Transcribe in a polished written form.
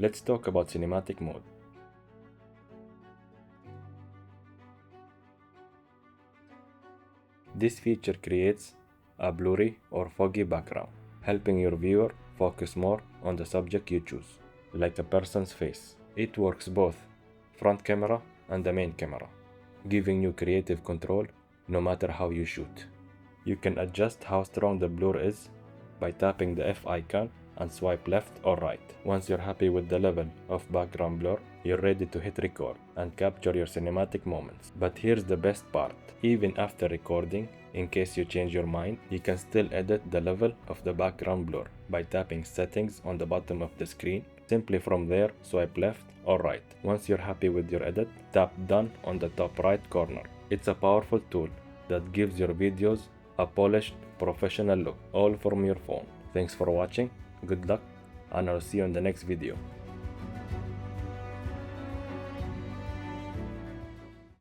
Let's talk about cinematic mode. This feature creates a blurry or foggy background, helping your viewer focus more on the subject you choose, like a person's face. It works both front camera and the main camera, giving you creative control no matter how you shoot. You can adjust how strong the blur is by tapping the F icon and swipe left or right. Once you're happy with the level of background blur, you're ready to hit record and capture your cinematic moments. But here's the best part. Even after recording, in case you change your mind, you can still edit the level of the background blur by tapping settings on the bottom of the screen. Simply from there, swipe left or right. Once you're happy with your edit, tap done on the top right corner. It's a powerful tool that gives your videos a polished, professional look, all from your phone. Thanks for watching, good luck, and I'll see you in the next video.